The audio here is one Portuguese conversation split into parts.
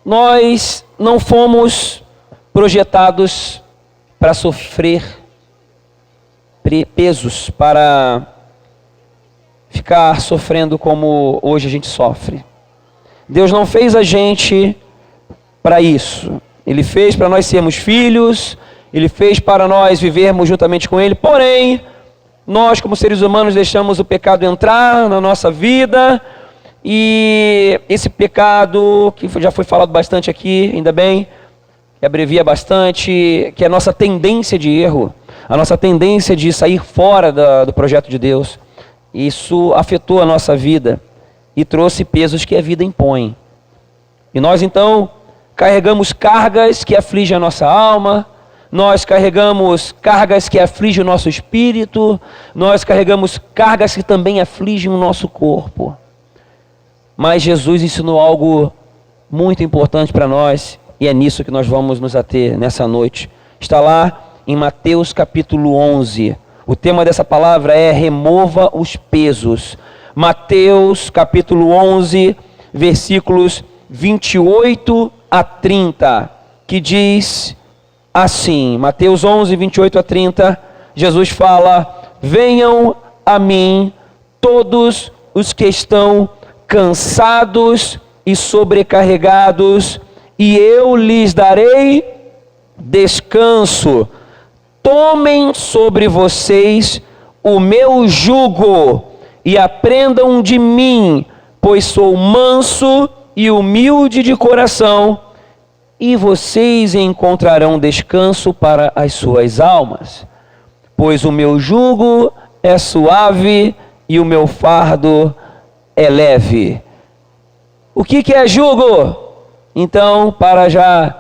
nós não fomos projetados para sofrer pesos, para ficar sofrendo como hoje a gente sofre. Deus não fez a gente para isso. Ele fez para nós sermos filhos, Ele fez para nós vivermos juntamente com Ele. Porém, nós como seres humanos deixamos o pecado entrar na nossa vida, e esse pecado, que já foi falado bastante aqui, ainda bem, que abrevia bastante, que é a nossa tendência de erro, a nossa tendência de sair fora do projeto de Deus. Isso afetou a nossa vida e trouxe pesos que a vida impõe. E nós então carregamos cargas que afligem a nossa alma, nós carregamos cargas que afligem o nosso espírito, nós carregamos cargas que também afligem o nosso corpo. Mas Jesus ensinou algo muito importante para nós, e é nisso que nós vamos nos ater nessa noite. Está lá em Mateus capítulo 11. O tema dessa palavra é remova os pesos. Mateus capítulo 11, versículos 28 a 30, que diz assim, Mateus 11, 28 a 30, Jesus fala: venham a mim todos os que estão cansados e sobrecarregados, e eu lhes darei descanso. Tomem sobre vocês o meu jugo e aprendam de mim, pois sou manso e humilde de coração, e vocês encontrarão descanso para as suas almas. Pois o meu jugo é suave e o meu fardo é leve. O que é jugo? Então, para já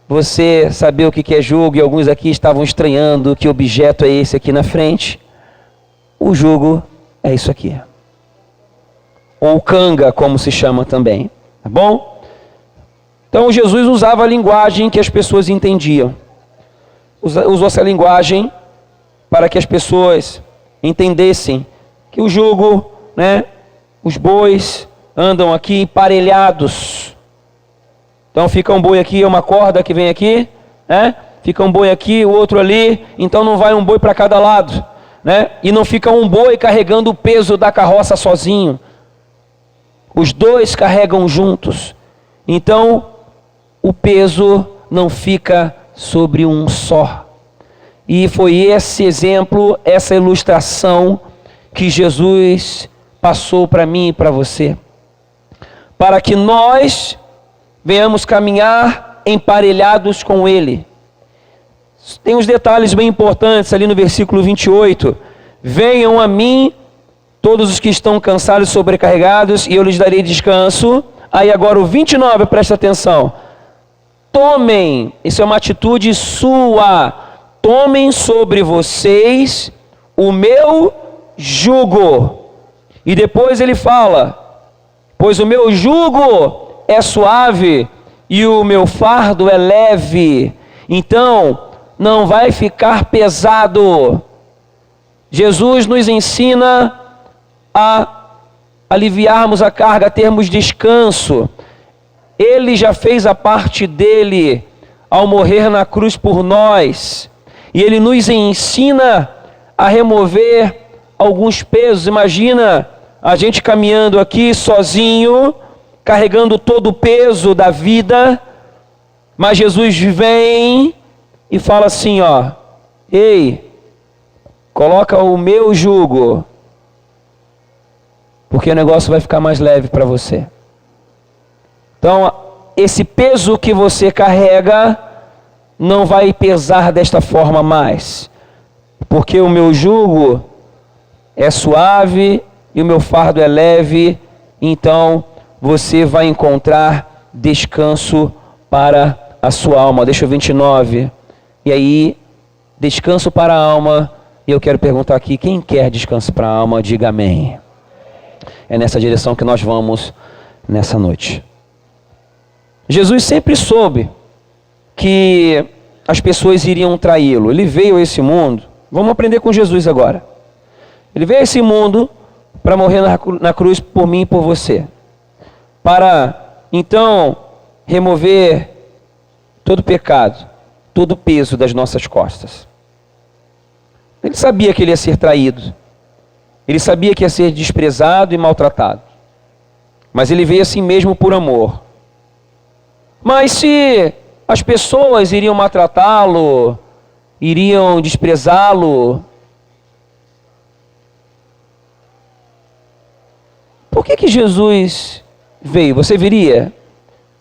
você saber o que é jugo, e alguns aqui estavam estranhando que objeto é esse aqui na frente, o jugo é isso aqui. Ou canga, como se chama também. Tá bom? Então Jesus usava a linguagem que as pessoas entendiam. Usou essa linguagem para que as pessoas entendessem que o jugo, né, os bois andam aqui emparelhados. Então fica um boi aqui, é uma corda que vem aqui, né? Fica um boi aqui, o outro ali, então não vai um boi para cada lado, né? E não fica um boi carregando o peso da carroça sozinho. Os dois carregam juntos. Então o peso não fica sobre um só. E foi esse exemplo, essa ilustração que Jesus passou para mim e para você, para que nós venhamos caminhar emparelhados com Ele. Tem uns detalhes bem importantes ali no versículo 28. Venham a mim todos os que estão cansados e sobrecarregados, e eu lhes darei descanso. Aí agora o 29, presta atenção. Tomem, isso é uma atitude sua, tomem sobre vocês o meu jugo. E depois ele fala, pois o meu jugo é suave e o meu fardo é leve. Então, não vai ficar pesado. Jesus nos ensina a aliviarmos a carga, a termos descanso. Ele já fez a parte dele ao morrer na cruz por nós. E ele nos ensina a remover alguns pesos. Imagina a gente caminhando aqui sozinho, carregando todo o peso da vida, mas Jesus vem e fala assim, ó, ei, coloca o meu jugo, porque o negócio vai ficar mais leve para você. Então, esse peso que você carrega não vai pesar desta forma mais, porque o meu jugo é suave e o meu fardo é leve. Então você vai encontrar descanso para a sua alma. Deixa o 29. E aí, descanso para a alma. E eu quero perguntar aqui, quem quer descanso para a alma, diga amém. É nessa direção que nós vamos nessa noite. Jesus sempre soube que as pessoas iriam traí-lo. Ele veio a esse mundo. Vamos aprender com Jesus agora. Ele veio a esse mundo para morrer na cruz por mim e por você. Para, então, remover todo pecado, todo peso das nossas costas. Ele sabia que ele ia ser traído. Ele sabia que ia ser desprezado e maltratado. Mas ele veio assim mesmo por amor. Mas se as pessoas iriam maltratá-lo, iriam desprezá-lo, por que Jesus veio? Você viria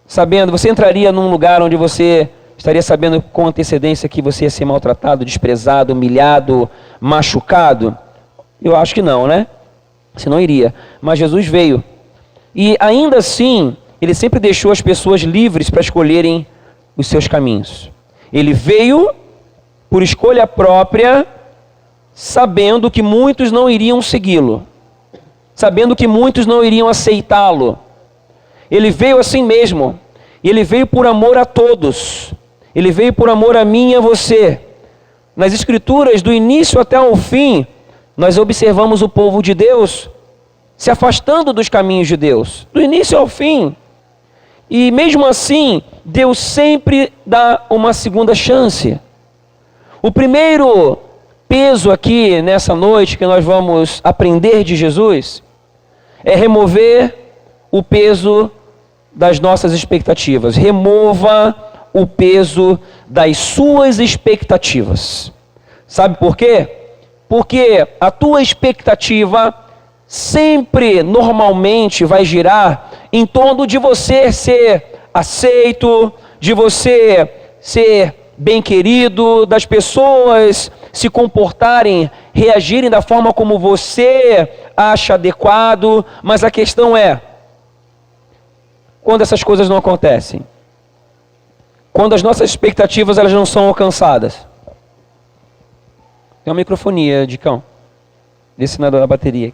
sabendo, você entraria num lugar onde você estaria sabendo com antecedência que você ia ser maltratado, desprezado, humilhado, machucado? Eu acho que não, né? Você não iria. Mas Jesus veio. E ainda assim, ele sempre deixou as pessoas livres para escolherem os seus caminhos. Ele veio por escolha própria, sabendo que muitos não iriam segui-lo, sabendo que muitos não iriam aceitá-lo. Ele veio assim mesmo. E ele veio por amor a todos. Ele veio por amor a mim e a você. Nas Escrituras, do início até o fim, nós observamos o povo de Deus se afastando dos caminhos de Deus, do início ao fim. E mesmo assim, Deus sempre dá uma segunda chance. O primeiro peso aqui nessa noite que nós vamos aprender de Jesus é remover o peso das nossas expectativas. Remova o peso das suas expectativas. Sabe por quê? Porque a tua expectativa sempre, normalmente, vai girar em torno de você ser aceito, de você ser bem querido, das pessoas se comportarem, reagirem da forma como você acha adequado. Mas a questão é, quando essas coisas não acontecem, quando as nossas expectativas elas não são alcançadas. Tem uma microfonia, Dicão. Desse da bateria.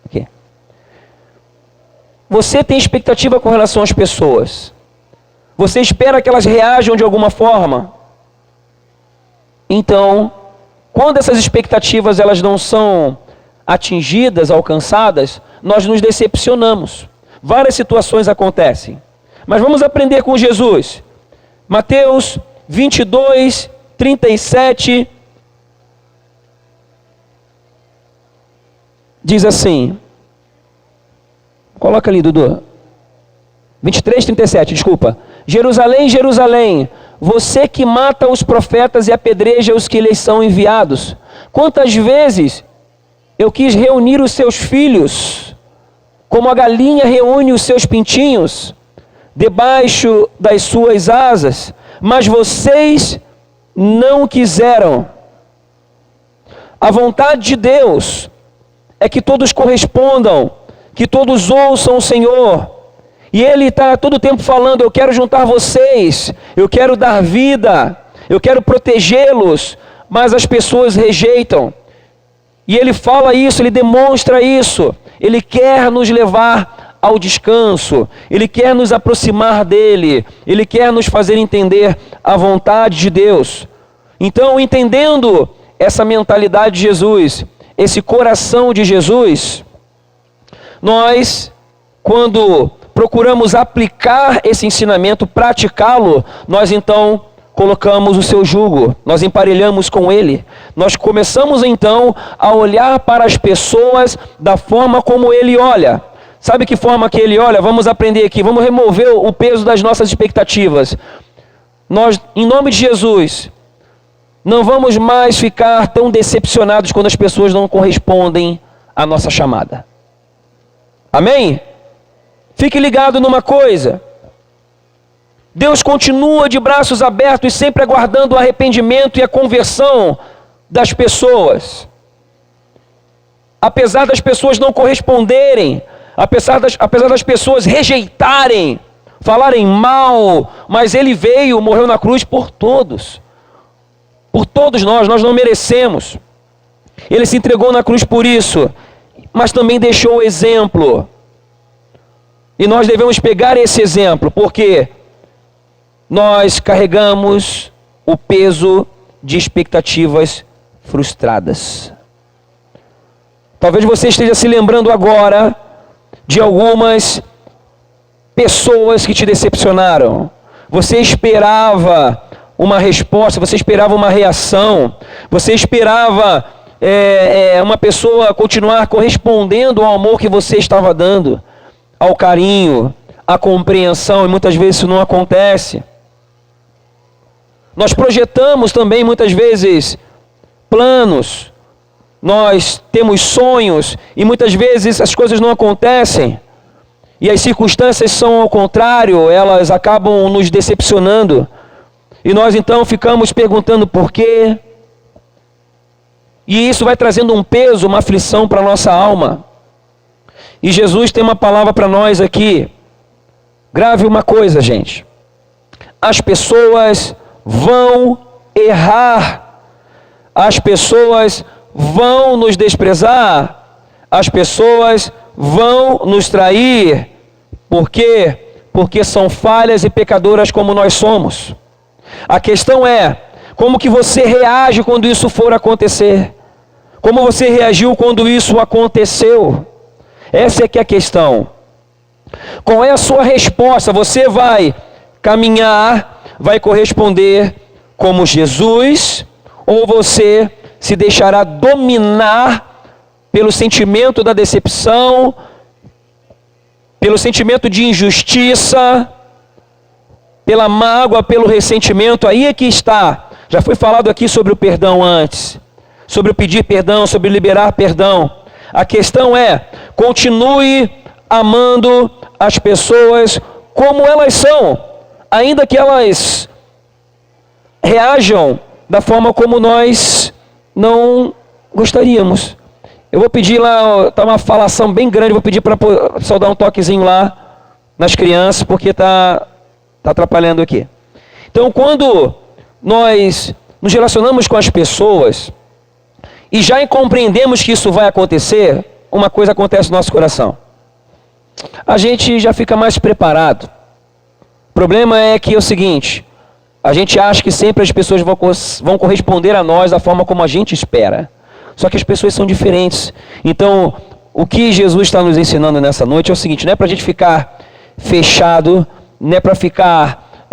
Aqui. Você tem expectativa com relação às pessoas. Você espera que elas reajam de alguma forma. Então, quando essas expectativas elas não são atingidas, alcançadas, nós nos decepcionamos. Várias situações acontecem. Mas vamos aprender com Jesus. Mateus 22, 37. Diz assim. Coloca ali, Dudu. 23, 37, desculpa. Jerusalém, Jerusalém, você que mata os profetas e apedreja os que lhes são enviados. Quantas vezes eu quis reunir os seus filhos, como a galinha reúne os seus pintinhos, debaixo das suas asas, mas vocês não quiseram. A vontade de Deus é que todos correspondam, que todos ouçam o Senhor. E Ele está todo o tempo falando, eu quero juntar vocês, eu quero dar vida, eu quero protegê-los, mas as pessoas rejeitam. E Ele fala isso, Ele demonstra isso. Ele quer nos levar ao descanso, Ele quer nos aproximar dEle, Ele quer nos fazer entender a vontade de Deus. Então, entendendo essa mentalidade de Jesus, esse coração de Jesus, nós, quando procuramos aplicar esse ensinamento, praticá-lo, nós então colocamos o seu jugo, nós emparelhamos com ele. Nós começamos então a olhar para as pessoas da forma como ele olha. Sabe que forma que ele olha? Vamos aprender aqui, vamos remover o peso das nossas expectativas. Nós, em nome de Jesus, não vamos mais ficar tão decepcionados quando as pessoas não correspondem à nossa chamada. Amém? Fique ligado numa coisa. Deus continua de braços abertos e sempre aguardando o arrependimento e a conversão das pessoas. Apesar das pessoas não corresponderem, apesar das pessoas rejeitarem, falarem mal, mas Ele veio, morreu na cruz por todos. Por todos nós não merecemos. Ele se entregou na cruz por isso, mas também deixou o exemplo. E nós devemos pegar esse exemplo, porque nós carregamos o peso de expectativas frustradas. Talvez você esteja se lembrando agora de algumas pessoas que te decepcionaram. Você esperava uma resposta, você esperava uma reação, você esperava uma pessoa continuar correspondendo ao amor que você estava dando, ao carinho, à compreensão, e muitas vezes isso não acontece. Nós projetamos também muitas vezes planos, nós temos sonhos e muitas vezes as coisas não acontecem. E as circunstâncias são ao contrário, elas acabam nos decepcionando. E nós então ficamos perguntando por quê. E isso vai trazendo um peso, uma aflição para a nossa alma. E Jesus tem uma palavra para nós aqui. Grave uma coisa, gente. As pessoas vão errar. As pessoas vão nos desprezar. As pessoas vão nos trair. Por quê? Porque são falhas e pecadoras como nós somos. A questão é, como que você reage quando isso for acontecer? Como você reagiu quando isso aconteceu? Essa é que é a questão. Qual é a sua resposta? Você vai caminhar, vai corresponder como Jesus, ou você se deixará dominar pelo sentimento da decepção, pelo sentimento de injustiça, pela mágoa, pelo ressentimento? Aí é que está. Já foi falado aqui sobre o perdão antes, sobre o pedir perdão, sobre liberar perdão. A questão é, continue amando as pessoas como elas são, ainda que elas reajam da forma como nós não gostaríamos. Eu vou pedir lá, está uma falação bem grande, vou pedir para o pessoal dar um toquezinho lá nas crianças, porque está atrapalhando aqui. Então, quando nós nos relacionamos com as pessoas e já compreendemos que isso vai acontecer, uma coisa acontece no nosso coração. A gente já fica mais preparado. O problema é que é o seguinte, a gente acha que sempre as pessoas vão corresponder a nós da forma como a gente espera. Só que as pessoas são diferentes. Então, o que Jesus está nos ensinando nessa noite é o seguinte, não é para a gente ficar fechado, não é para ficar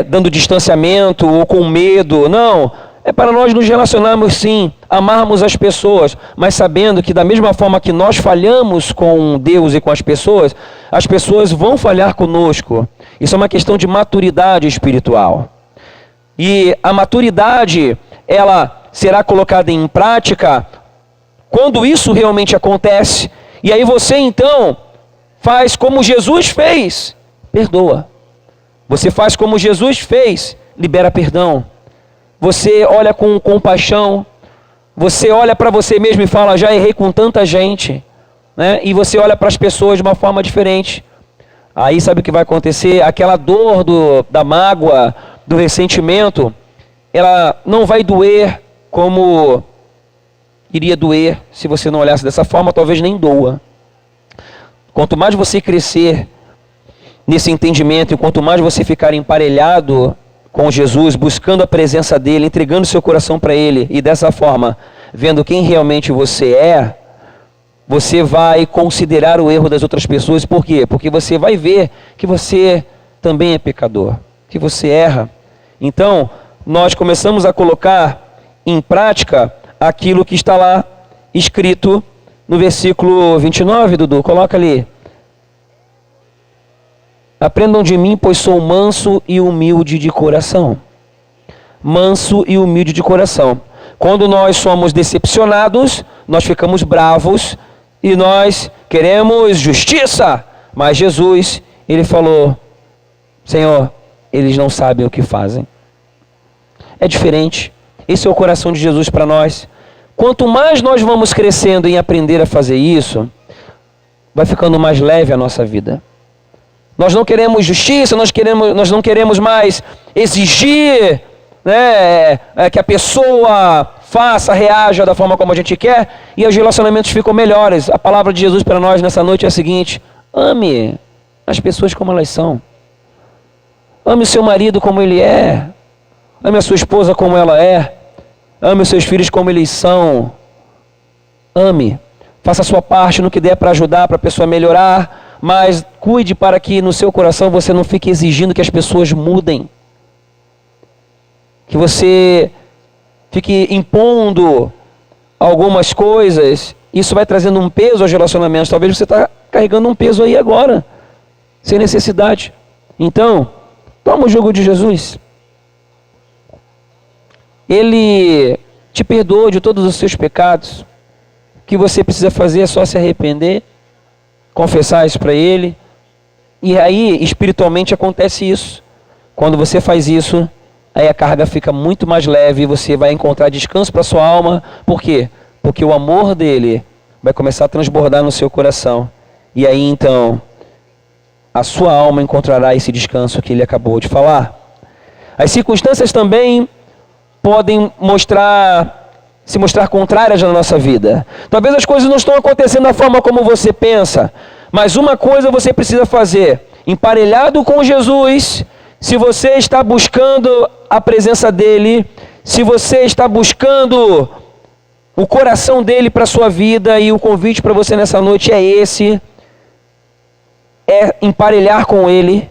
dando distanciamento ou com medo, não. É para nós nos relacionarmos sim, amarmos as pessoas, mas sabendo que da mesma forma que nós falhamos com Deus e com as pessoas vão falhar conosco. Isso é uma questão de maturidade espiritual. E a maturidade, ela será colocada em prática quando isso realmente acontece. E aí você então faz como Jesus fez, perdoa. Você faz como Jesus fez, libera perdão. Você olha com compaixão, você olha para você mesmo e fala, já errei com tanta gente, né? E você olha para as pessoas de uma forma diferente. Aí sabe o que vai acontecer? Aquela dor da mágoa, do ressentimento, ela não vai doer como iria doer se você não olhasse dessa forma, talvez nem doa. Quanto mais você crescer nesse entendimento, e quanto mais você ficar emparelhado com Jesus, buscando a presença dele, entregando seu coração para ele, e dessa forma, vendo quem realmente você é, você vai considerar o erro das outras pessoas. Por quê? Porque você vai ver que você também é pecador, que você erra. Então, nós começamos a colocar em prática aquilo que está lá escrito no versículo 29, Dudu, coloca ali. Aprendam de mim, pois sou manso e humilde de coração. Manso e humilde de coração. Quando nós somos decepcionados, nós ficamos bravos e nós queremos justiça. Mas Jesus, ele falou, Senhor, eles não sabem o que fazem. É diferente. Esse é o coração de Jesus para nós. Quanto mais nós vamos crescendo em aprender a fazer isso, vai ficando mais leve a nossa vida. Nós não queremos justiça, nós não queremos mais exigir, né, que a pessoa faça, reaja da forma como a gente quer, e os relacionamentos ficam melhores. A palavra de Jesus para nós nessa noite é a seguinte: ame as pessoas como elas são. Ame o seu marido como ele é. Ame a sua esposa como ela é. Ame os seus filhos como eles são. Ame. Faça a sua parte no que der para ajudar, para a pessoa melhorar. mas cuide para que no seu coração você não fique exigindo que as pessoas mudem. Que você fique impondo algumas coisas. Isso vai trazendo um peso aos relacionamentos. Talvez você está carregando um peso aí agora, sem necessidade. Então, toma o jugo de Jesus. Ele te perdoou de todos os seus pecados. O que você precisa fazer é só se arrepender, confessar isso para Ele. E aí, espiritualmente, acontece isso. Quando você faz isso, aí a carga fica muito mais leve e você vai encontrar descanso para sua alma. Por quê? Porque o amor dele vai começar a transbordar no seu coração. E aí, então, a sua alma encontrará esse descanso que ele acabou de falar. As circunstâncias também podem se mostrar contrárias na nossa vida. Talvez as coisas não estão acontecendo da forma como você pensa, mas uma coisa você precisa fazer: emparelhado com Jesus, se você está buscando a presença dele, se você está buscando o coração dele para a sua vida, e o convite para você nessa noite é esse, é emparelhar com ele,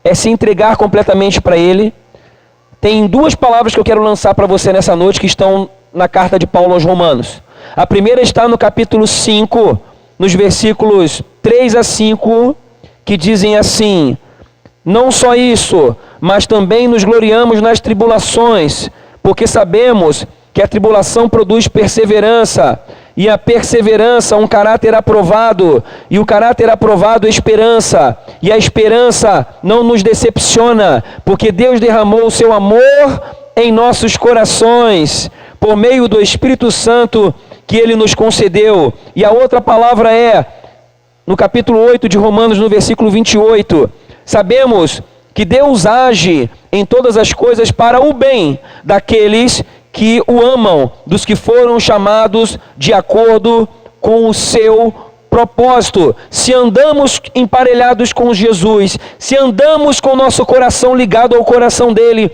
é se entregar completamente para ele. Tem duas palavras que eu quero lançar para você nessa noite que estão na carta de Paulo aos Romanos. A primeira está no capítulo 5, nos versículos 3 a 5, que dizem assim: não só isso, mas também nos gloriamos nas tribulações, porque sabemos que a tribulação produz perseverança, e a perseverança um caráter aprovado, e o caráter aprovado esperança, e a esperança não nos decepciona, porque Deus derramou o seu amor em nossos corações, por meio do Espírito Santo que Ele nos concedeu. E a outra palavra é, no capítulo 8 de Romanos, no versículo 28, sabemos que Deus age em todas as coisas para o bem daqueles que o amam, dos que foram chamados de acordo com o seu propósito. Se andamos emparelhados com Jesus, se andamos com o nosso coração ligado ao coração dele,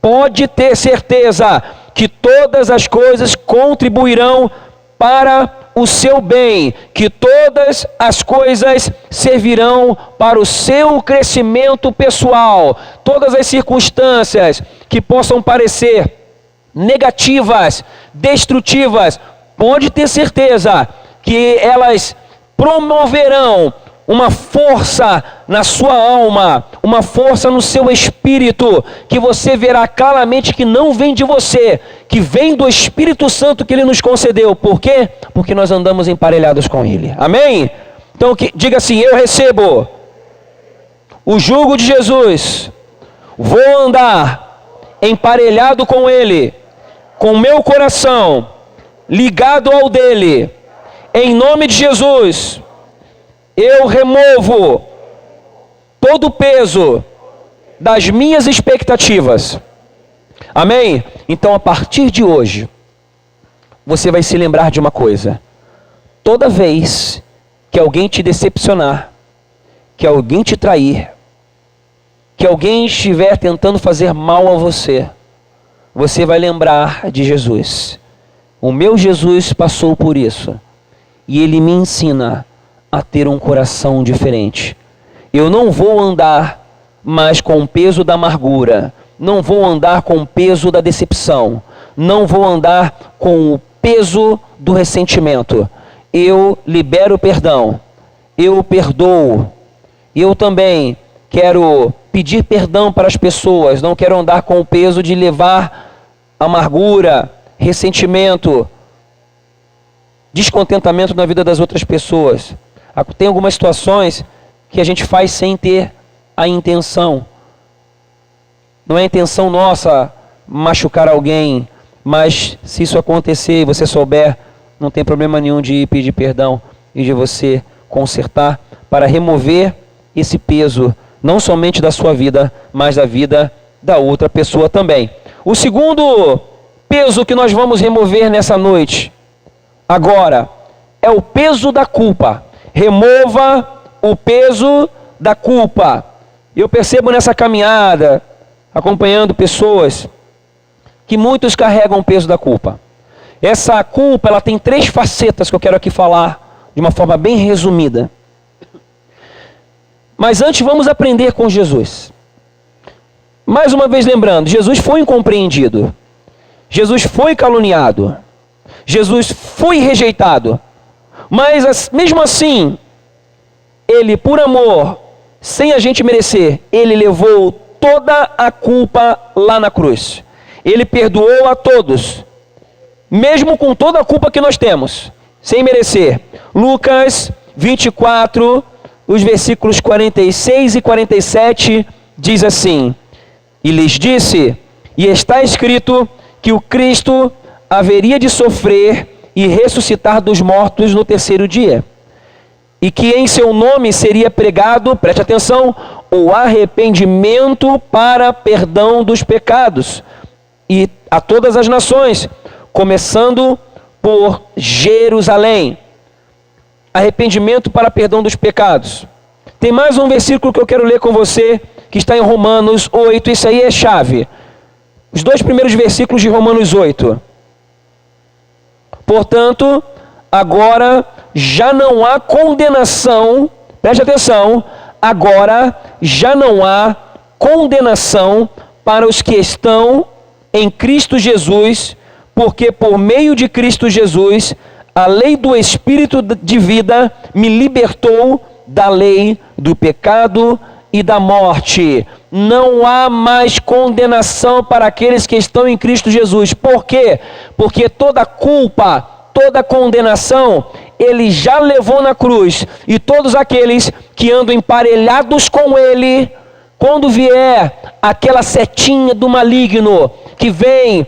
pode ter certeza que todas as coisas contribuirão para o seu bem, que todas as coisas servirão para o seu crescimento pessoal. Todas as circunstâncias que possam parecer negativas, destrutivas, pode ter certeza que elas promoverão uma força na sua alma, uma força no seu espírito, que você verá claramente que não vem de você, que vem do Espírito Santo que Ele nos concedeu. Por quê? Porque nós andamos emparelhados com Ele. Amém? Então diga assim: eu recebo o jugo de Jesus, vou andar emparelhado com Ele, com meu coração ligado ao dele. Em nome de Jesus, eu removo todo o peso das minhas expectativas. Amém? Então, a partir de hoje, você vai se lembrar de uma coisa: toda vez que alguém te decepcionar, que alguém te trair, que alguém estiver tentando fazer mal a você, você vai lembrar de Jesus. O meu Jesus passou por isso, e Ele me ensina a ter um coração diferente. Eu não vou andar mais com o peso da amargura, não vou andar com o peso da decepção, não vou andar com o peso do ressentimento. Eu libero perdão, eu perdoo. Eu também quero pedir perdão para as pessoas, não quero andar com o peso de levar amargura, ressentimento, descontentamento na vida das outras pessoas. Tem algumas situações que a gente faz sem ter a intenção. Não é intenção nossa machucar alguém, mas se isso acontecer e você souber, não tem problema nenhum de pedir perdão e de você consertar para remover esse peso, não somente da sua vida, mas da vida da outra pessoa também. O segundo peso que nós vamos remover nessa noite, agora, é o peso da culpa. Remova o peso da culpa. Eu percebo nessa caminhada, acompanhando pessoas, que muitos carregam o peso da culpa. Essa culpa, ela tem 3 facetas que eu quero aqui falar de uma forma bem resumida. Mas antes vamos aprender com Jesus. Mais uma vez lembrando, Jesus foi incompreendido. Jesus foi caluniado. Jesus foi rejeitado. Mas mesmo assim, ele por amor, sem a gente merecer, ele levou toda a culpa lá na cruz. Ele perdoou a todos, mesmo com toda a culpa que nós temos, sem merecer. Lucas 24, os versículos 46 e 47, diz assim: E lhes disse, e está escrito que o Cristo haveria de sofrer e ressuscitar dos mortos no terceiro dia, e que em seu nome seria pregado, preste atenção, o arrependimento para perdão dos pecados, e a todas as nações, começando por Jerusalém. Arrependimento para perdão dos pecados. Tem mais um versículo que eu quero ler com você, que está em Romanos 8, isso aí é chave. Os 2 primeiros versículos de Romanos 8. Portanto, agora já não há condenação, preste atenção, agora já não há condenação para os que estão em Cristo Jesus, porque por meio de Cristo Jesus, a lei do Espírito de vida me libertou da lei do pecado e da morte. Não há mais condenação para aqueles que estão em Cristo Jesus. Por quê? Porque toda culpa, toda condenação, ele já levou na cruz. E todos aqueles que andam emparelhados com ele, quando vier aquela setinha do maligno, que vem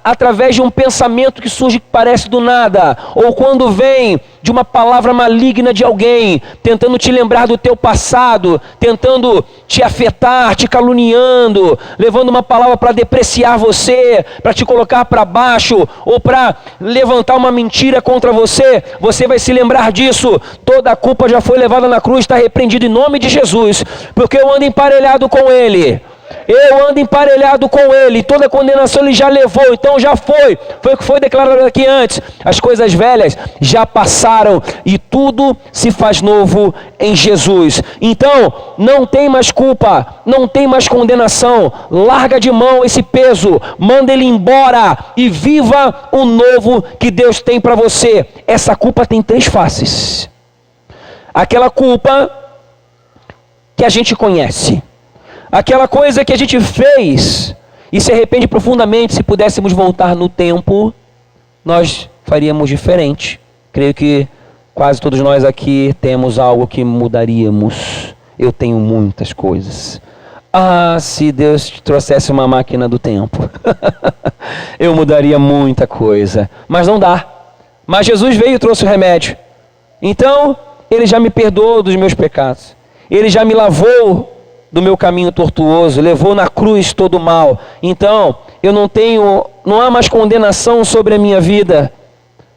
através de um pensamento que surge que parece do nada, ou quando vem de uma palavra maligna de alguém, tentando te lembrar do teu passado, tentando te afetar, te caluniando, levando uma palavra para depreciar você, para te colocar para baixo, ou para levantar uma mentira contra você, você vai se lembrar disso. Toda a culpa já foi levada na cruz, está repreendido em nome de Jesus, porque eu ando emparelhado com ele. Eu ando emparelhado com ele, toda a condenação ele já levou, então já foi o que foi declarado aqui antes. As coisas velhas já passaram e tudo se faz novo em Jesus. Então, não tem mais culpa, não tem mais condenação. Larga de mão esse peso, manda ele embora e viva o novo que Deus tem para você. Essa culpa tem 3 faces. Aquela culpa que a gente conhece. Aquela coisa que a gente fez e se arrepende profundamente. Se pudéssemos voltar no tempo, nós faríamos diferente. Creio que quase todos nós aqui temos algo que mudaríamos. Eu tenho muitas coisas. Ah, se Deus trouxesse uma máquina do tempo, eu mudaria muita coisa. Mas não dá. Mas Jesus veio e trouxe o remédio. Então, ele já me perdoou dos meus pecados. Ele já me lavou do meu caminho tortuoso, levou na cruz todo o mal. Então, não há mais condenação sobre a minha vida,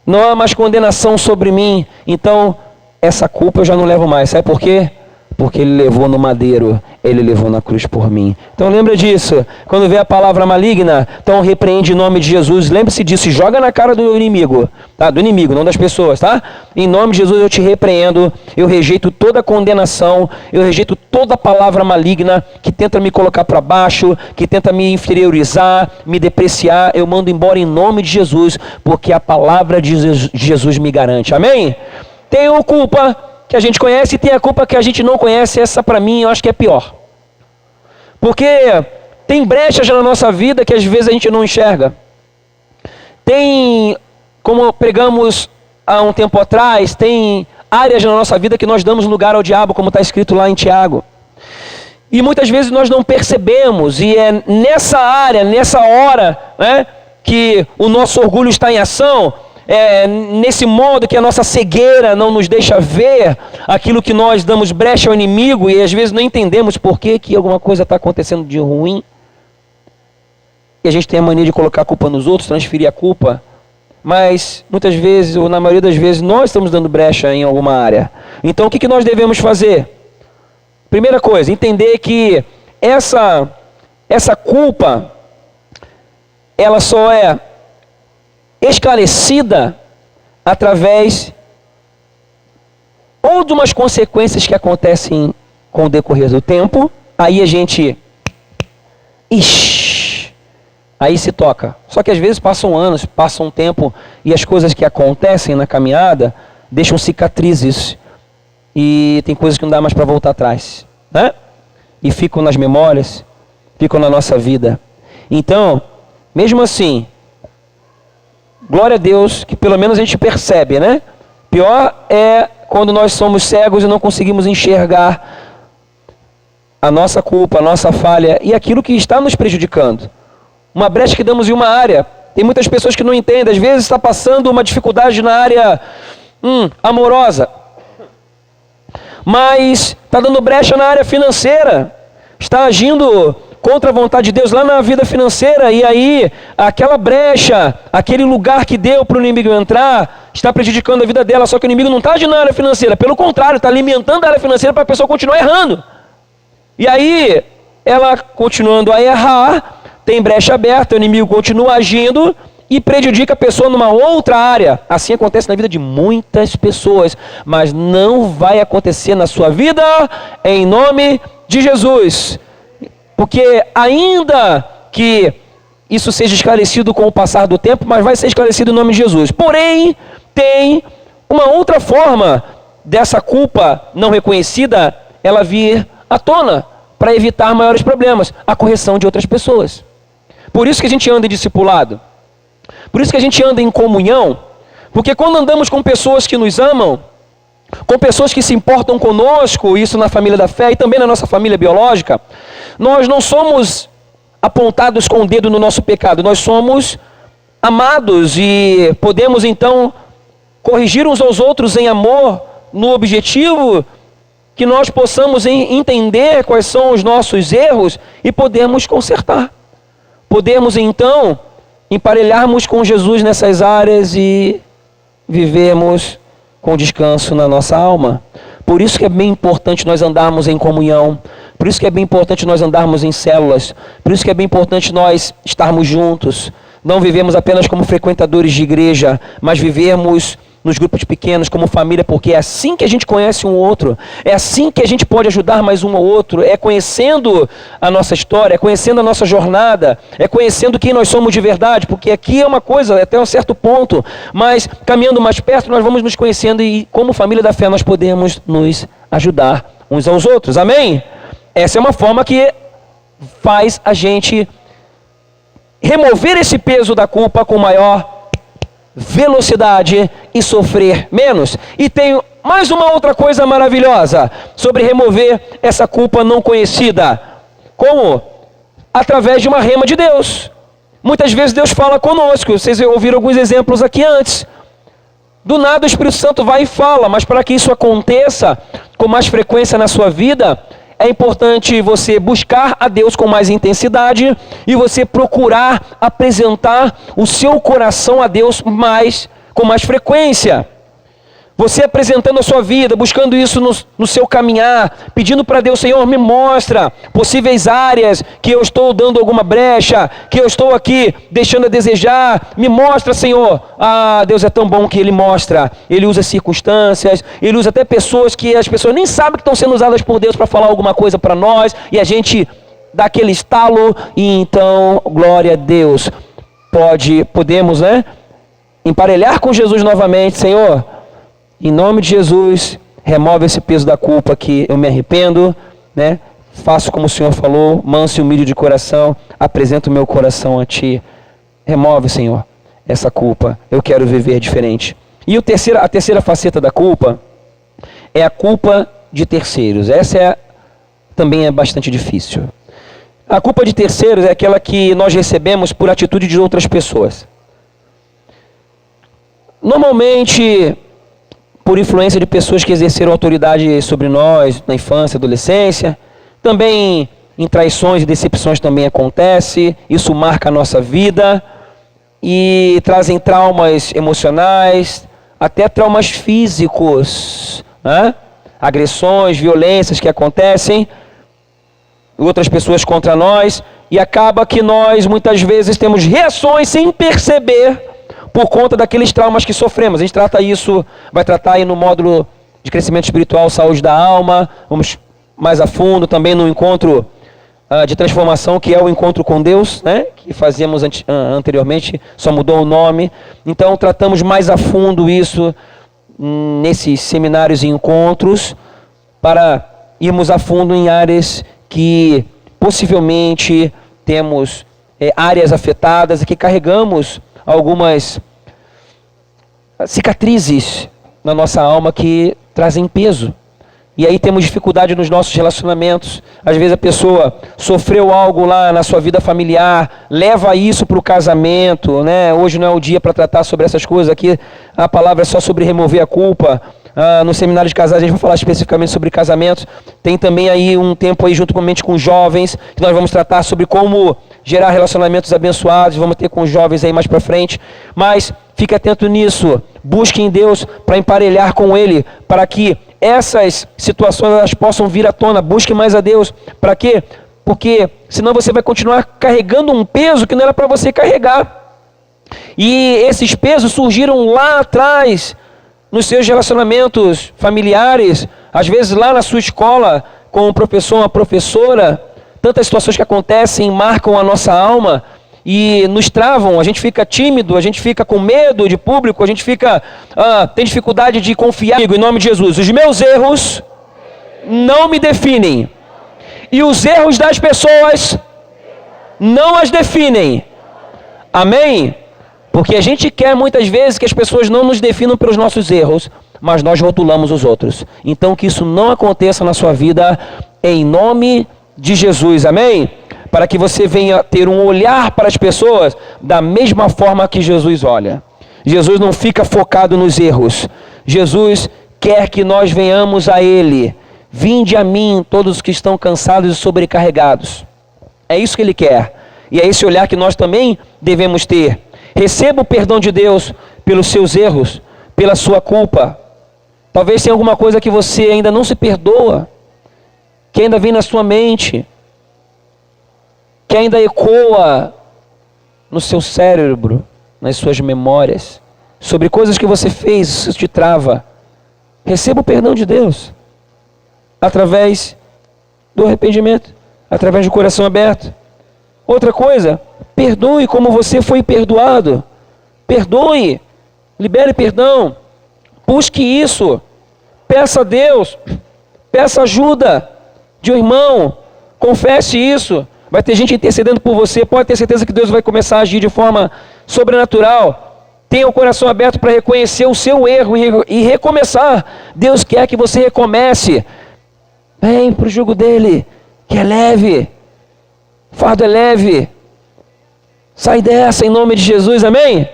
não há mais condenação sobre mim. Então, essa culpa eu já não levo mais. Sabe por quê? Porque ele levou no madeiro, ele levou na cruz por mim. Então lembra disso. Quando vê a palavra maligna, então repreende em nome de Jesus. Lembre-se disso e joga na cara do inimigo. Tá? Do inimigo, não das pessoas, tá? Em nome de Jesus eu te repreendo. Eu rejeito toda condenação. Eu rejeito toda palavra maligna que tenta me colocar para baixo, que tenta me inferiorizar, me depreciar. Eu mando embora em nome de Jesus, porque a palavra de Jesus me garante. Amém? Tenho culpa que a gente conhece e tem a culpa que a gente não conhece. Essa para mim eu acho que é pior. Porque tem brechas na nossa vida que às vezes a gente não enxerga. Tem, como pregamos há um tempo atrás, tem áreas na nossa vida que nós damos lugar ao diabo, como está escrito lá em Tiago. E muitas vezes nós não percebemos, e é nessa área, nessa hora, né, que o nosso orgulho está em ação. Nesse modo que a nossa cegueira não nos deixa ver aquilo que nós damos brecha ao inimigo, e às vezes não entendemos por que alguma coisa está acontecendo de ruim, e a gente tem a mania de colocar a culpa nos outros, transferir a culpa, mas muitas vezes, ou na maioria das vezes, nós estamos dando brecha em alguma área. Então o que nós devemos fazer? Primeira coisa, entender que essa culpa, ela só é esclarecida através ou de umas consequências que acontecem com o decorrer do tempo, aí a gente... aí se toca. Só que às vezes passam anos, passa um tempo, e as coisas que acontecem na caminhada deixam cicatrizes. E tem coisas que não dá mais para voltar atrás, né? E ficam nas memórias, ficam na nossa vida. Então, mesmo assim, glória a Deus que pelo menos a gente percebe, né? Pior é quando nós somos cegos e não conseguimos enxergar a nossa culpa, a nossa falha e aquilo que está nos prejudicando. Uma brecha que damos em uma área. Tem muitas pessoas que não entendem. Às vezes está passando uma dificuldade na área amorosa. Mas está dando brecha na área financeira. Está agindo contra a vontade de Deus lá na vida financeira. E aí, aquela brecha, aquele lugar que deu para o inimigo entrar, está prejudicando a vida dela. Só que o inimigo não está agindo na área financeira. Pelo contrário, está alimentando a área financeira para a pessoa continuar errando. E aí, ela continuando a errar, tem brecha aberta, o inimigo continua agindo e prejudica a pessoa numa outra área. Assim acontece na vida de muitas pessoas, mas não vai acontecer na sua vida em nome de Jesus. Porque ainda que isso seja esclarecido com o passar do tempo, mas vai ser esclarecido em nome de Jesus. Porém, tem uma outra forma dessa culpa não reconhecida, ela vir à tona para evitar maiores problemas, a correção de outras pessoas. Por isso que a gente anda em discipulado. Por isso que a gente anda em comunhão. Porque quando andamos com pessoas que nos amam, com pessoas que se importam conosco, isso na família da fé e também na nossa família biológica, nós não somos apontados com o dedo no nosso pecado. Nós somos amados e podemos então corrigir uns aos outros em amor, no objetivo que nós possamos entender quais são os nossos erros e podemos consertar. Podemos então emparelharmos com Jesus nessas áreas e vivemos com descanso na nossa alma. Por isso que é bem importante nós andarmos em comunhão. Por isso que é bem importante nós andarmos em células. Por isso que é bem importante nós estarmos juntos. Não vivemos apenas como frequentadores de igreja, mas vivemos nos grupos pequenos, como família, porque é assim que a gente conhece um outro, é assim que a gente pode ajudar mais um ao outro, é conhecendo a nossa história, é conhecendo a nossa jornada, é conhecendo quem nós somos de verdade, porque aqui é uma coisa, até um certo ponto, mas caminhando mais perto, nós vamos nos conhecendo e como família da fé nós podemos nos ajudar uns aos outros, amém? Essa é uma forma que faz a gente remover esse peso da culpa com maior velocidade e sofrer menos. E tem mais uma outra coisa maravilhosa sobre remover essa culpa não conhecida. Como? Através de uma rema de Deus. Muitas vezes Deus fala conosco. Vocês ouviram alguns exemplos aqui antes. Do nada o Espírito Santo vai e fala, mas para que isso aconteça com mais frequência na sua vida, é importante você buscar a Deus com mais intensidade e você procurar apresentar o seu coração a Deus com mais frequência. Você apresentando a sua vida, buscando isso no seu caminhar, pedindo para Deus, Senhor, me mostra possíveis áreas que eu estou dando alguma brecha, que eu estou aqui deixando a desejar. Me mostra, Senhor. Ah, Deus é tão bom que Ele mostra. Ele usa circunstâncias, Ele usa até pessoas que as pessoas nem sabem que estão sendo usadas por Deus para falar alguma coisa para nós, e a gente dá aquele estalo, e então, glória a Deus. Podemos, né? Emparelhar com Jesus novamente, Senhor. Em nome de Jesus, remove esse peso da culpa que eu me arrependo, né? Faço como o Senhor falou, manso e humilde de coração, apresento o meu coração a Ti. Remove, Senhor, essa culpa. Eu quero viver diferente. E a terceira faceta da culpa é a culpa de terceiros. Essa também é bastante difícil. A culpa de terceiros é aquela que nós recebemos por atitude de outras pessoas. Normalmente por influência de pessoas que exerceram autoridade sobre nós na infância, adolescência. Também em traições e decepções também acontece. Isso marca a nossa vida e trazem traumas emocionais, até traumas físicos, né? Agressões, violências que acontecem, outras pessoas contra nós, e acaba que nós muitas vezes temos reações sem perceber por conta daqueles traumas que sofremos. A gente vai tratar aí no módulo de crescimento espiritual, saúde da alma. Vamos mais a fundo também no encontro de transformação, que é o encontro com Deus, né? Que fazíamos anteriormente, só mudou o nome. Então tratamos mais a fundo isso nesses seminários e encontros, para irmos a fundo em áreas que possivelmente temos áreas afetadas e que carregamos algumas cicatrizes na nossa alma que trazem peso. E aí temos dificuldade nos nossos relacionamentos. Às vezes a pessoa sofreu algo lá na sua vida familiar, leva isso para o casamento, né? Hoje não é o dia para tratar sobre essas coisas aqui. A palavra é só sobre remover a culpa. No seminário de casais a gente vai falar especificamente sobre casamentos. Tem também aí um tempo aí juntamente com os jovens, que nós vamos tratar sobre como gerar relacionamentos abençoados. Vamos ter com os jovens aí mais para frente. Mas fique atento nisso. Busque em Deus para emparelhar com Ele, para que essas situações elas possam vir à tona. Busque mais a Deus. Para quê? Porque senão você vai continuar carregando um peso que não era para você carregar. E esses pesos surgiram lá atrás, nos seus relacionamentos familiares, às vezes lá na sua escola, com um professor, uma professora. Tantas situações que acontecem marcam a nossa alma e nos travam. A gente fica tímido, a gente fica com medo de público, a gente fica tem dificuldade de confiar. Em nome de Jesus, os meus erros não me definem e os erros das pessoas não as definem. Amém? Porque a gente quer muitas vezes que as pessoas não nos definam pelos nossos erros, mas nós rotulamos os outros. Então que isso não aconteça na sua vida, em nome de Jesus. Amém? Para que você venha ter um olhar para as pessoas da mesma forma que Jesus olha. Jesus não fica focado nos erros. Jesus quer que nós venhamos a Ele. Vinde a mim todos os que estão cansados e sobrecarregados. É isso que Ele quer. E é esse olhar que nós também devemos ter. Receba o perdão de Deus pelos seus erros, pela sua culpa. Talvez tenha alguma coisa que você ainda não se perdoa, que ainda vem na sua mente, que ainda ecoa no seu cérebro, nas suas memórias, sobre coisas que você fez, isso te trava. Receba o perdão de Deus, através do arrependimento, através do coração aberto. Outra coisa, perdoe como você foi perdoado. Perdoe, libere perdão, busque isso, peça a Deus, peça ajuda de um irmão, confesse isso. Vai ter gente intercedendo por você, pode ter certeza que Deus vai começar a agir de forma sobrenatural. Tenha o coração aberto para reconhecer o seu erro e recomeçar. Deus quer que você recomece. Vem para o jugo dele, que é leve. Fardo é leve. Sai dessa em nome de Jesus, amém?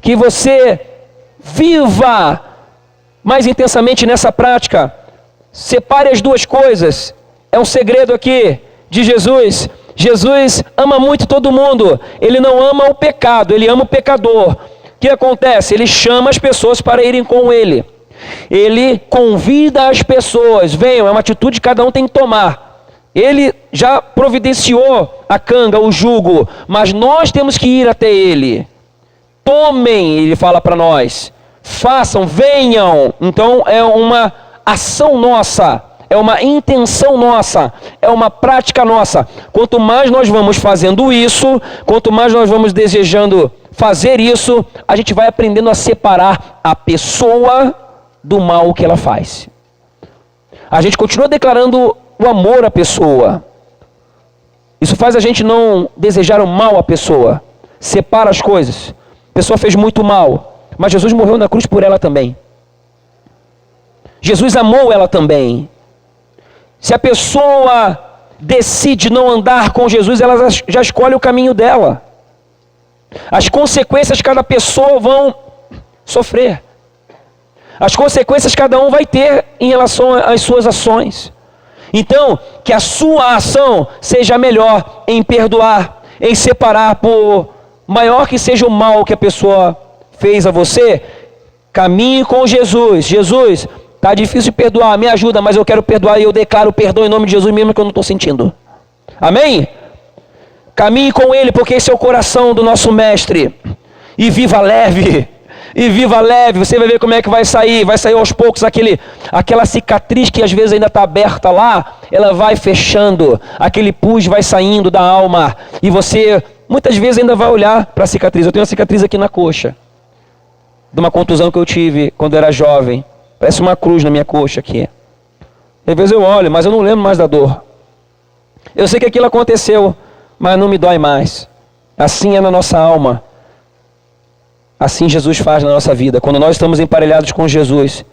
Que você viva mais intensamente nessa prática. Separe as duas coisas. É um segredo aqui de Jesus. Jesus ama muito todo mundo. Ele não ama o pecado, ele ama o pecador. O que acontece? Ele chama as pessoas para irem com ele. Ele convida as pessoas. Venham, é uma atitude que cada um tem que tomar. Ele já providenciou a canga, o jugo, mas nós temos que ir até ele. Tomem, ele fala para nós. Façam, venham. Então é uma ação nossa, é uma intenção nossa, é uma prática nossa. Quanto mais nós vamos fazendo isso, quanto mais nós vamos desejando fazer isso, a gente vai aprendendo a separar a pessoa do mal que ela faz. A gente continua declarando o amor à pessoa. Isso faz a gente não desejar o mal à pessoa. Separa as coisas. A pessoa fez muito mal, mas Jesus morreu na cruz por ela também. Jesus amou ela também. Se a pessoa decide não andar com Jesus, ela já escolhe o caminho dela. As consequências cada pessoa vão sofrer. As consequências cada um vai ter em relação às suas ações. Então, que a sua ação seja melhor em perdoar, em separar, por maior que seja o mal que a pessoa fez a você. Caminhe com Jesus. Jesus, está difícil de perdoar, me ajuda, mas eu quero perdoar e eu declaro perdão em nome de Jesus mesmo que eu não estou sentindo. Amém? Caminhe com Ele, porque esse é o coração do nosso Mestre. E viva leve, E viva leve, você vai ver como é que vai sair aos poucos aquela cicatriz que às vezes ainda está aberta lá, ela vai fechando, aquele pus vai saindo da alma, e você muitas vezes ainda vai olhar para a cicatriz. Eu tenho uma cicatriz aqui na coxa, de uma contusão que eu tive quando eu era jovem, parece uma cruz na minha coxa aqui. Às vezes eu olho, mas eu não lembro mais da dor. Eu sei que aquilo aconteceu, mas não me dói mais. Assim é na nossa alma. Assim Jesus faz na nossa vida. Quando nós estamos emparelhados com Jesus,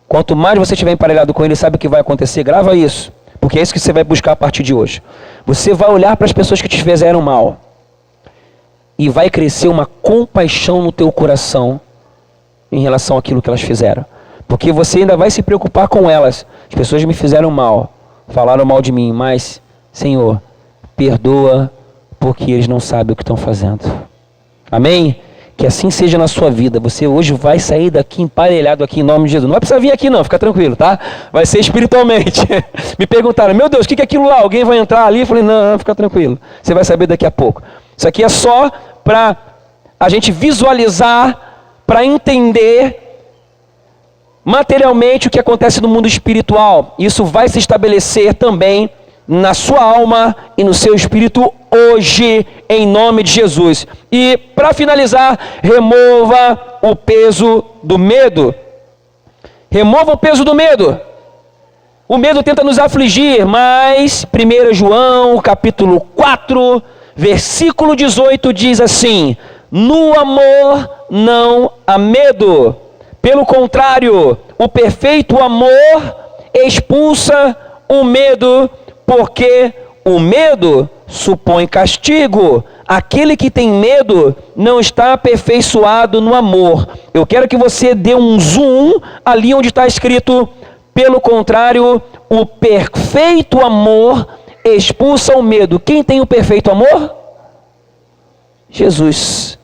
quanto mais você estiver emparelhado com Ele, sabe o que vai acontecer? Grava isso, porque é isso que você vai buscar a partir de hoje. Você vai olhar para as pessoas que te fizeram mal e vai crescer uma compaixão no teu coração em relação àquilo que elas fizeram. Porque você ainda vai se preocupar com elas. As pessoas me fizeram mal, falaram mal de mim, mas, Senhor, perdoa, porque eles não sabem o que estão fazendo. Amém? Que assim seja na sua vida. Você hoje vai sair daqui emparelhado aqui em nome de Jesus. Não vai precisar vir aqui não, fica tranquilo, tá? Vai ser espiritualmente. Me perguntaram, meu Deus, o que é aquilo lá? Alguém vai entrar ali? Eu falei, não, fica tranquilo. Você vai saber daqui a pouco. Isso aqui é só para a gente visualizar, para entender materialmente o que acontece no mundo espiritual. Isso vai se estabelecer também na sua alma e no seu espírito hoje, em nome de Jesus. E para finalizar, remova o peso do medo. Remova o peso do medo. O medo tenta nos afligir, mas 1 João capítulo 4, versículo 18 diz assim: no amor não há medo. Pelo contrário, o perfeito amor expulsa o medo, porque o medo supõe castigo. Aquele que tem medo não está aperfeiçoado no amor. Eu quero que você dê um zoom ali onde está escrito: pelo contrário, o perfeito amor expulsa o medo. Quem tem o perfeito amor? Jesus.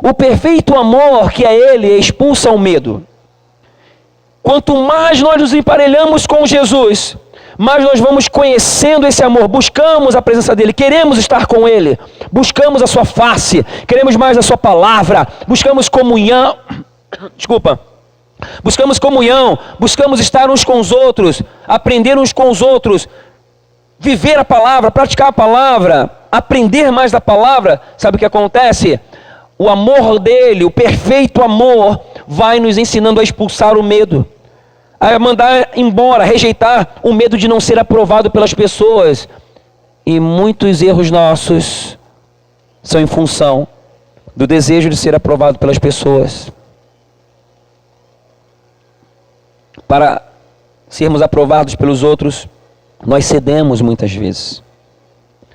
O perfeito amor, que é Ele, expulsa o medo. Quanto mais nós nos emparelhamos com Jesus, mais nós vamos conhecendo esse amor, buscamos a presença dEle, queremos estar com Ele, buscamos a sua face, queremos mais a sua palavra, buscamos comunhão, buscamos estar uns com os outros, aprender uns com os outros, viver a palavra, praticar a palavra, aprender mais da palavra. Sabe o que acontece? O amor dele, o perfeito amor, vai nos ensinando a expulsar o medo, a mandar embora, rejeitar o medo de não ser aprovado pelas pessoas. E muitos erros nossos são em função do desejo de ser aprovado pelas pessoas. Para sermos aprovados pelos outros, nós cedemos muitas vezes.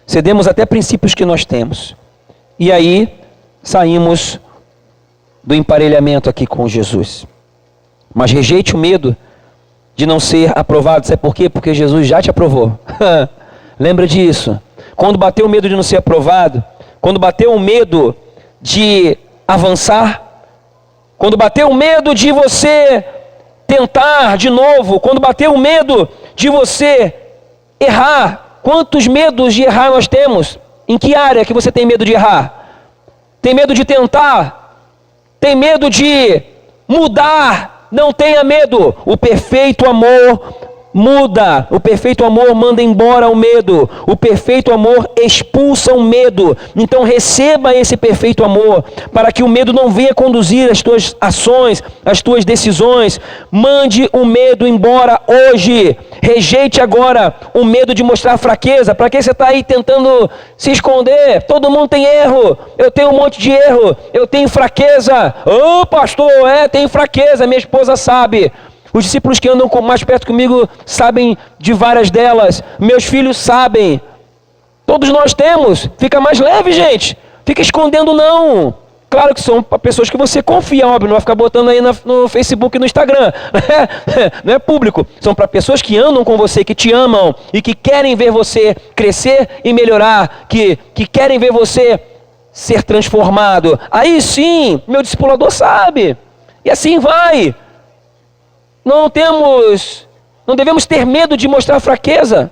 Cedemos até princípios que nós temos. E aí saímos do emparelhamento aqui com Jesus. Mas rejeite o medo de não ser aprovado. Sabe por quê? Porque Jesus já te aprovou. Lembra disso. Quando bateu o medo de não ser aprovado, quando bateu o medo de avançar, quando bateu o medo de você tentar de novo, quando bateu o medo de você errar, quantos medos de errar nós temos? Em que área que você tem medo de errar? Tem medo de tentar? Tem medo de mudar? Não tenha medo. O perfeito amor muda. O perfeito amor manda embora o medo. O perfeito amor expulsa o medo. Então receba esse perfeito amor, para que o medo não venha conduzir as tuas ações, as tuas decisões. Mande o medo embora hoje. Rejeite agora o medo de mostrar fraqueza. Para que você está aí tentando se esconder? Todo mundo tem erro. Eu tenho um monte de erro. Eu tenho fraqueza. Ô pastor, tenho fraqueza. Minha esposa sabe. Os discípulos que andam mais perto comigo sabem de várias delas. Meus filhos sabem. Todos nós temos. Fica mais leve, gente. Fica escondendo não. Claro que são pessoas que você confia, óbvio. Não vai ficar botando aí no Facebook e no Instagram. Não é público. São para pessoas que andam com você, que te amam e que querem ver você crescer e melhorar. Que querem ver você ser transformado. Aí sim, meu discipulador sabe. E assim vai. Não devemos ter medo de mostrar fraqueza.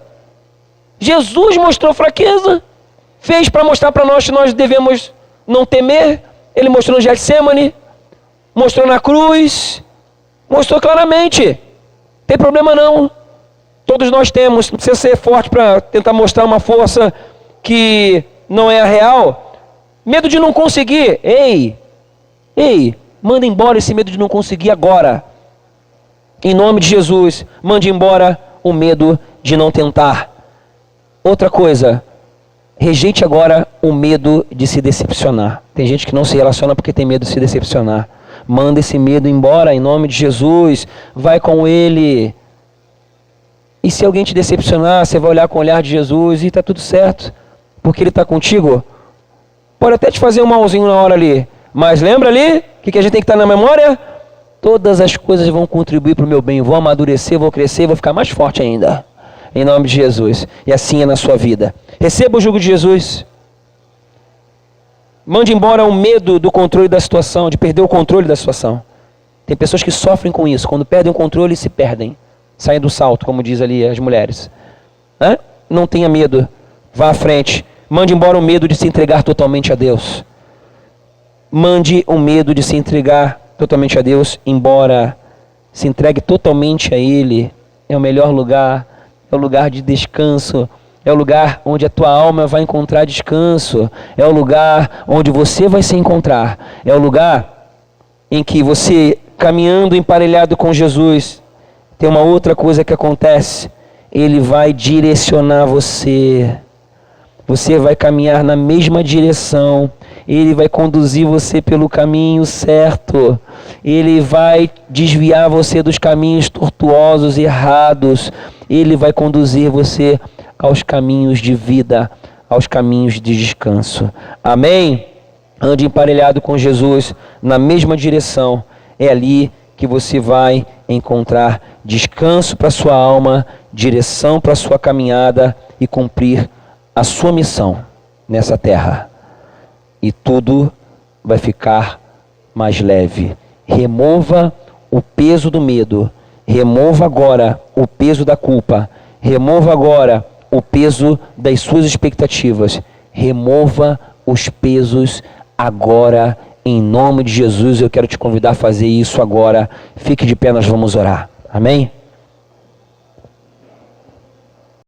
Jesus mostrou fraqueza, fez para mostrar para nós que nós devemos não temer, Ele mostrou no Getsemane, mostrou na cruz, mostrou claramente. Tem problema não. Todos nós temos, não precisa ser forte para tentar mostrar uma força que não é a real. Medo de não conseguir. Ei, manda embora esse medo de não conseguir agora. Em nome de Jesus, mande embora o medo de não tentar. Outra coisa, rejeite agora o medo de se decepcionar. Tem gente que não se relaciona porque tem medo de se decepcionar. Manda esse medo embora em nome de Jesus. Vai com Ele. E se alguém te decepcionar, você vai olhar com o olhar de Jesus e está tudo certo, porque Ele está contigo. Pode até te fazer um malzinho na hora ali, mas lembra ali, o que a gente tem que estar na memória? Todas as coisas vão contribuir para o meu bem, vou amadurecer, vou crescer, vou ficar mais forte ainda, em nome de Jesus. E assim é na sua vida. Receba o jugo de Jesus. Mande embora o medo do controle da situação, de perder o controle da situação. Tem pessoas que sofrem com isso, quando perdem o controle se perdem. Saem do salto, como diz ali as mulheres. Não tenha medo, vá à frente. Mande embora o medo de se entregar totalmente a Deus. Mande o medo de se entregar totalmente a Deus embora. Se entregue totalmente a Ele. É o melhor lugar, é o lugar de descanso. É o lugar onde a tua alma vai encontrar descanso. É o lugar onde você vai se encontrar. É o lugar em que você, caminhando emparelhado com Jesus, tem uma outra coisa que acontece. Ele vai direcionar você. Você vai caminhar na mesma direção. Ele vai conduzir você pelo caminho certo. Ele vai desviar você dos caminhos tortuosos e errados. Ele vai conduzir você aos caminhos de vida, aos caminhos de descanso. Amém? Ande emparelhado com Jesus na mesma direção. É ali que você vai encontrar descanso para sua alma, direção para sua caminhada e cumprir a sua missão nessa terra. E tudo vai ficar mais leve. Remova o peso do medo. Remova agora o peso da culpa. Remova agora o peso das suas expectativas. Remova os pesos agora. Em nome de Jesus, eu quero te convidar a fazer isso agora. Fique de pé, nós vamos orar. Amém?